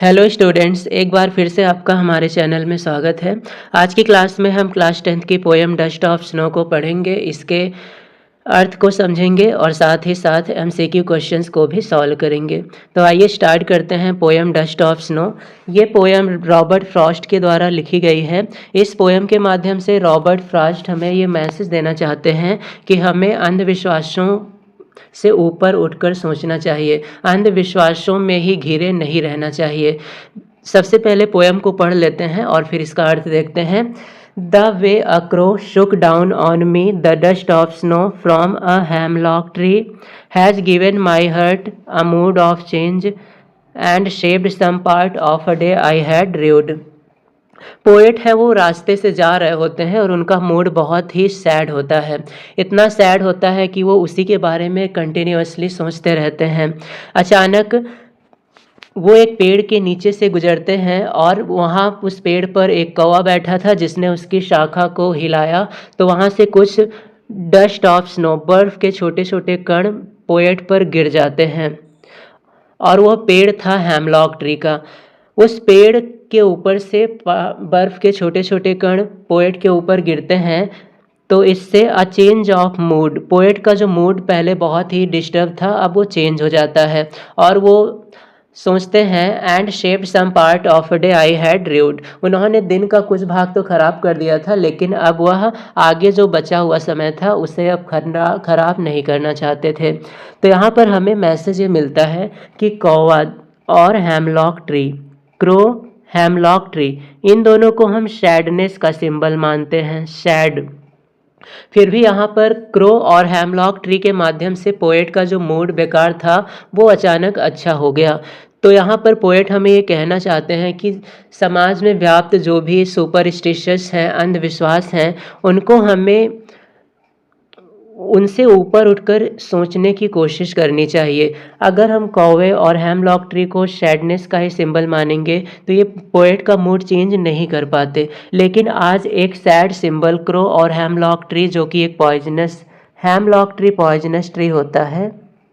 Hello students, एक बार फिर से आपका हमारे चैनल में स्वागत है। आज की क्लास में हम क्लास 10th की पोएम डस्ट ऑफ स्नो को पढ़ेंगे, इसके अर्थ को समझेंगे और साथ ही साथ एमसीक्यू क्वेश्चंस को भी सॉल्व करेंगे। तो आइए स्टार्ट करते हैं पोएम डस्ट ऑफ स्नो। ये पोएम रॉबर्ट फ्रॉस्ट के द्वारा लिखी गई है। इस पोएम के माध्यम से रॉबर्ट फ्रॉस्ट हमें ये मैसेज देना चाहते हैं कि हमें अंधविश्वासों से ऊपर उठकर सोचना चाहिए, अंधविश्वासों में ही घिरे नहीं रहना चाहिए। सबसे पहले पोएम को पढ़ लेते हैं और फिर इसका अर्थ देखते हैं। The way a crow shook down on me the dust of snow from a hemlock tree has given my heart a mood of change and shaped some part of a day I had rued. Poet है वो रास्ते से जा रहे होते हैं और उनका मूड बहुत ही सैड होता है। इतना सैड होता है कि वो उसी के बारे में कंटिन्यूअसली सोचते रहते हैं। अचानक वो एक पेड़ के नीचे से गुजरते हैं और वहाँ उस पेड़ पर एक कौवा बैठा था जिसने उसकी शाखा को हिलाया, तो वहाँ से कुछ डस्ट ऑफ स्नो, बर्फ़ के छोटे छोटे कण पोएट पर गिर जाते हैं और वह पेड़ था हेमलॉक ट्री का। उस पेड़ के ऊपर से बर्फ़ के छोटे छोटे कण पोएट के ऊपर गिरते हैं, तो इससे a change of mood, poet का जो मूड पहले बहुत ही डिस्टर्ब था अब वो चेंज हो जाता है और वो सोचते हैं and shaped some part of a day I had rued. उन्होंने दिन का कुछ भाग तो ख़राब कर दिया था, लेकिन अब वह आगे जो बचा हुआ समय था उसे अब ख़राब नहीं करना चाहते थे। तो यहाँ पर हमें मैसेज ये मिलता है कि कौवा और hemlock tree, crow, hemlock tree, इन दोनों को हम सैडनेस का सिंबल मानते हैं, सैड। फिर भी यहाँ पर क्रो और हेमलॉक ट्री के माध्यम से पोएट का जो मूड बेकार था वो अचानक अच्छा हो गया। तो यहाँ पर पोएट हमें ये कहना चाहते हैं कि समाज में व्याप्त जो भी सुपरस्टिशियस हैं, अंधविश्वास हैं, उनको हमें उनसे ऊपर उठकर सोचने की कोशिश करनी चाहिए। अगर हम कौवे और हेमलॉक ट्री को सैडनेस का ही सिंबल मानेंगे तो ये पोएट का मूड चेंज नहीं कर पाते, लेकिन आज एक सैड सिंबल क्रो और हेमलॉक ट्री, जो कि एक poisonous, hemlock tree poisonous tree होता है,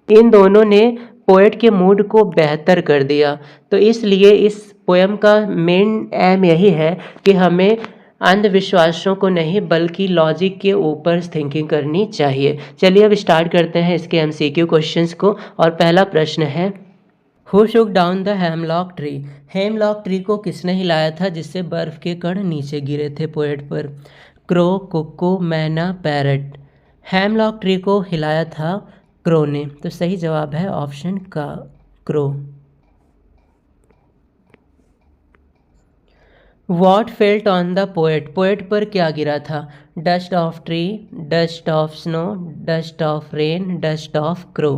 इन दोनों ने पोएट के मूड को बेहतर कर दिया। तो इसलिए इस पोएम का मेन एम यही है कि हमें अंधविश्वासों को नहीं बल्कि लॉजिक के ऊपर थिंकिंग करनी चाहिए। चलिए अब स्टार्ट करते हैं इसके एमसीक्यू क्वेश्चंस को। और पहला प्रश्न है, who Shuk down the hemlock tree. Hemlock tree को किसने हिलाया था जिससे बर्फ के कण नीचे गिरे थे पोएट पर? क्रो, कुक्कू, मैना, पैरट। हेमलॉक ट्री को हिलाया था क्रो ने, तो सही जवाब है ऑप्शन का, crow. What felt on the poet, poet पर क्या गिरा था? Dust of tree, dust of snow, dust of rain, dust of crow.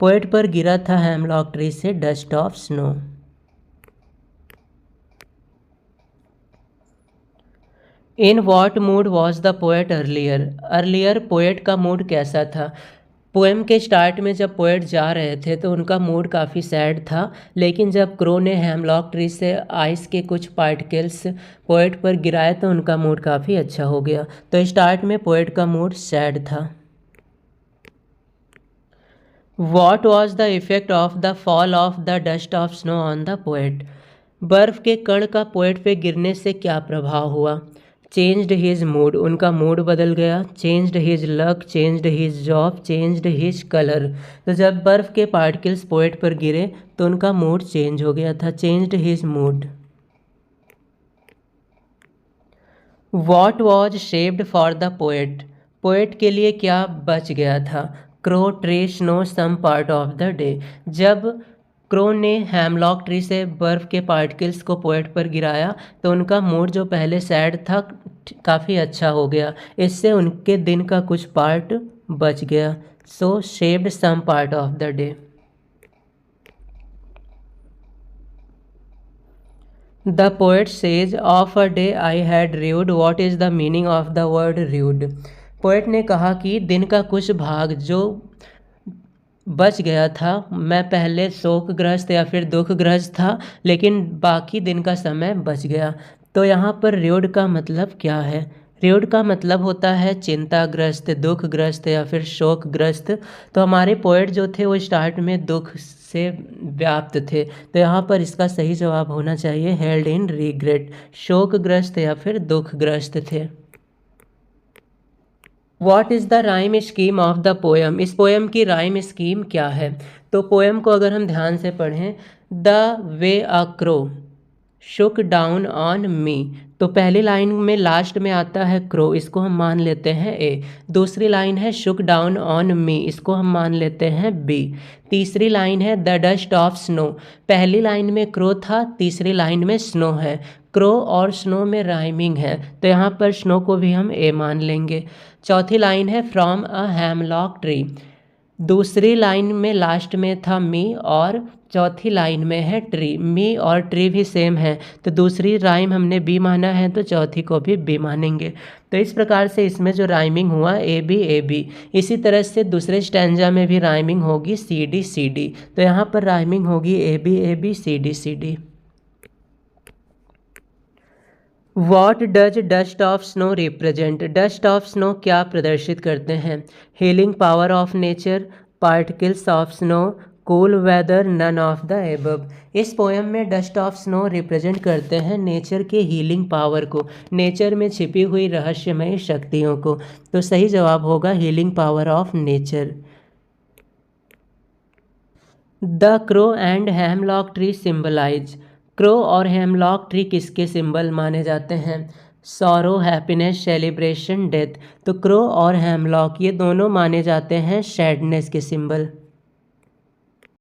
Poet पर गिरा था हेमलॉक ट्री से dust of snow. In what mood was the poet earlier, earlier poet का mood कैसा था? पोएम के स्टार्ट में जब पोएट जा रहे थे तो उनका मूड काफ़ी सैड था, लेकिन जब क्रो ने हेमलॉक ट्री से आइस के कुछ पार्टिकल्स पोएट पर गिराए तो उनका मूड काफ़ी अच्छा हो गया। तो स्टार्ट में पोएट का मूड सैड था। What was the effect of the fall of the dust of snow on the poet, बर्फ़ के कण का पोएट पे गिरने से क्या प्रभाव हुआ? चेंज्ड हिज मूड, उनका मूड बदल गया। Changed his luck, changed his job, changed his colour. तो जब बर्फ़ के पार्टिकल्स पोएट पर गिरे तो उनका मूड चेंज हो गया था, changed his mood. What was shaped for the poet, poet के लिए क्या बच गया था? Crow, tree, snow, some part of the day. जब क्रो ने हेमलॉक ट्री से बर्फ़ के पार्टिकल्स को पोएट पर गिराया तो उनका मूड जो पहले सैड था काफ़ी अच्छा हो गया, इससे उनके दिन का कुछ पार्ट बच गया। So shaped some part of the day. The poet says of a day I had rued, what is the meaning of the word rued. Poet ने कहा कि दिन का कुछ भाग जो बच गया था, मैं पहले शोकग्रस्त या फिर दुखग्रस्त था, लेकिन बाकी दिन का समय बच गया। तो यहाँ पर रीव्ड का मतलब क्या है? र्यूड का मतलब होता है चिंताग्रस्त, दुखग्रस्त या फिर शोकग्रस्त। तो हमारे पोएट जो थे वो स्टार्ट में दुख से व्याप्त थे, तो यहाँ पर इसका सही जवाब होना चाहिए हेल्ड इन रिग्रेट, शोकग्रस्त या फिर दुखग्रस्त थे। What is the rhyme scheme of the poem, इस पोएम की राइम स्कीम क्या है? तो पोएम को अगर हम ध्यान से पढ़ें, the way a crow shook down on मी, तो पहली लाइन में लास्ट में आता है क्रो, इसको हम मान लेते हैं ए। दूसरी लाइन है शुक डाउन ऑन मी, इसको हम मान लेते हैं बी। तीसरी लाइन है द डस्ट ऑफ स्नो, पहली लाइन में क्रो था, तीसरी लाइन में स्नो है, क्रो और स्नो में राइमिंग है, तो यहाँ पर स्नो को भी हम ए मान लेंगे। चौथी लाइन है फ्रॉम अ हैमलॉक ट्री, दूसरी लाइन में लास्ट में था मी और चौथी लाइन में है ट्री, मी और ट्री भी सेम है, तो दूसरी राइम हमने बी माना है तो चौथी को भी बी मानेंगे। तो इस प्रकार से इसमें जो राइमिंग हुआ ए बी। इसी तरह से दूसरे स्टैंजा में भी राइमिंग होगी सी डी, तो यहाँ पर राइमिंग होगी A B C D. What does dust of snow represent, dust of snow क्या प्रदर्शित करते हैं? Healing power of nature, particles of snow, cool weather, none of the above. इस पोएम में डस्ट ऑफ स्नो रिप्रेजेंट करते हैं nature के healing power को, नेचर में छिपी हुई रहस्यमय शक्तियों को, तो सही जवाब होगा healing power of nature. The crow and hemlock tree symbolise, crow और हेमलॉक ट्री किसके सिंबल माने जाते हैं? Sorrow, happiness, celebration, death. तो क्रो और हेमलॉक ये दोनों माने जाते हैं सैडनेस के सिंबल।